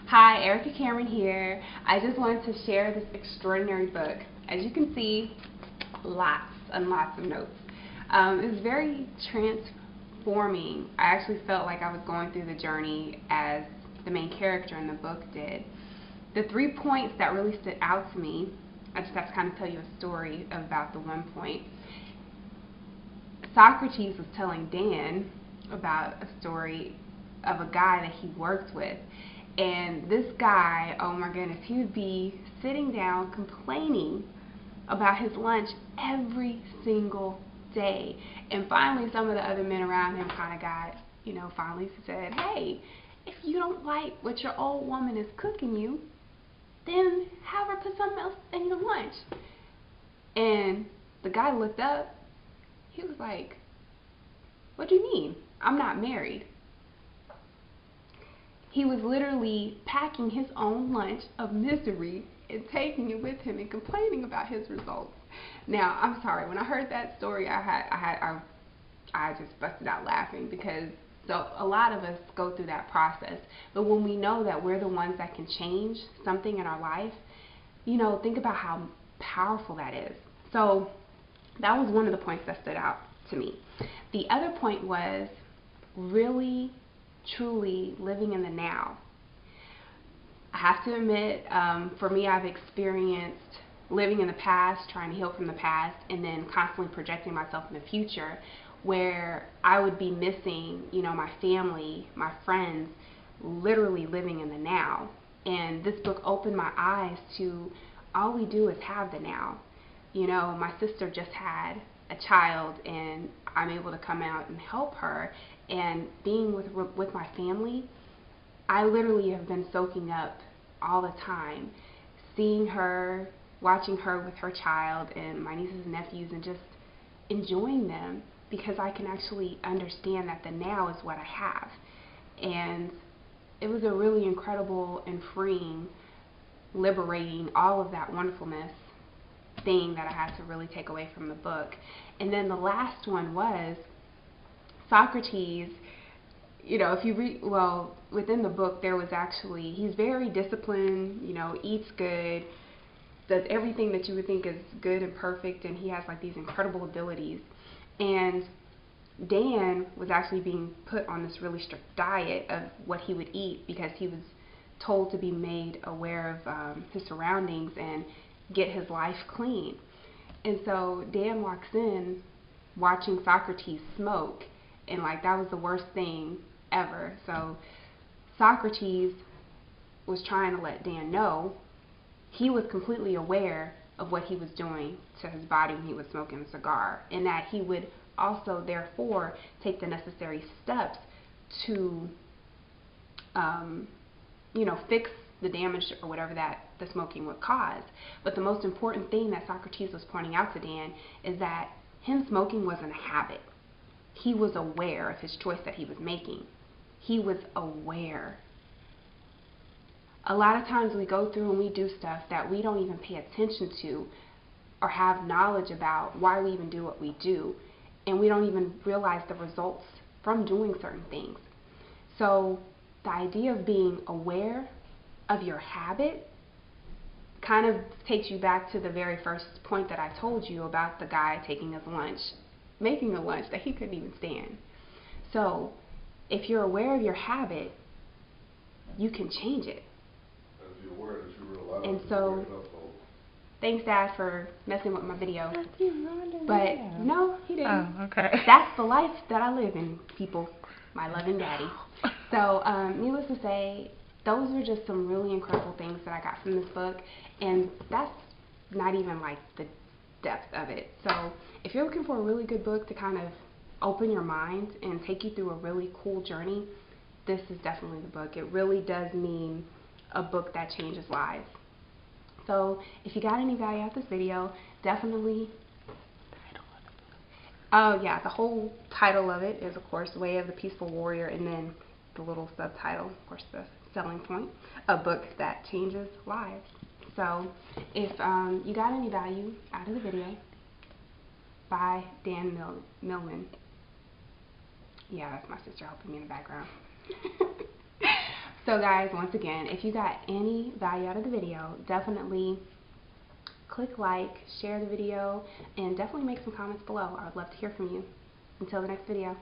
Hi, Erica Cameron here. I just wanted to share this extraordinary book. As you can see, lots and lots of notes. It was very transforming. I actually felt like I was going through the journey as the main character in the book did. The 3 points that really stood out to me, I just have to kind of tell you a story about the 1 point. Socrates was telling Dan about a story of a guy that he worked with. And this guy, oh my goodness, he would be sitting down complaining about his lunch every single day. And finally, some of the other men around him kind of got, finally said, hey, if you don't like what your old woman is cooking you, then have her put something else in your lunch. And the guy looked up. He was like, what do you mean? I'm not married. He was literally packing his own lunch of misery and taking it with him and complaining about his results. Now, I'm sorry, when I heard that story, I just busted out laughing because a lot of us go through that process. But when we know that we're the ones that can change something in our life, think about how powerful that is. So that was one of the points that stood out to me. The other point was really truly living in the now. I have to admit, for me, I've experienced living in the past, trying to heal from the past, and then constantly projecting myself in the future, where I would be missing, my family, my friends, literally living in the now. And this book opened my eyes to all we do is have the now. My sister just had a child, and I'm able to come out and help her. And being with my family, I literally have been soaking up all the time, seeing her, watching her with her child and my nieces and nephews, and just enjoying them because I can actually understand that the now is what I have. And it was a really incredible and freeing, liberating, all of that wonderfulness thing that I had to really take away from the book. And then the last one was Socrates. If you read, within the book there was actually, he's very disciplined, eats good, does everything that you would think is good and perfect, and he has like these incredible abilities. And Dan was actually being put on this really strict diet of what he would eat because he was told to be made aware of his surroundings and get his life clean. And so Dan walks in watching Socrates smoke, and like that was the worst thing ever. So Socrates was trying to let Dan know he was completely aware of what he was doing to his body when he was smoking a cigar, and that he would also therefore take the necessary steps to fix the damage or whatever that the smoking would cause. But the most important thing that Socrates was pointing out to Dan is that him smoking wasn't a habit. He was aware of his choice that he was making. He was aware. A lot of times we go through and we do stuff that we don't even pay attention to or have knowledge about why we even do what we do, and we don't even realize the results from doing certain things. So the idea of being aware of your habit kind of takes you back to the very first point that I told you about the guy taking his lunch, making a lunch that he couldn't even stand. So if you're aware of your habit, you can change it. And so thanks, Dad, for messing with my video. But no, he didn't. Oh, okay. That's the life that I live in, people. My loving daddy. So needless to say, those were just some really incredible things that I got from this book, and that's not even like the depth of it. So if you're looking for a really good book to kind of open your mind and take you through a really cool journey, this is definitely the book. It really does mean a book that changes lives. So if you got any value out of this video, definitely, the whole title of it is, of course, Way of the Peaceful Warrior, and then the little subtitle, of course, the selling point, a book that changes lives. So if you got any value out of the video, by Dan Millman. Yeah, that's my sister helping me in the background. So guys, once again, if you got any value out of the video, definitely click like, share the video, and definitely make some comments below. I would love to hear from you. Until the next video.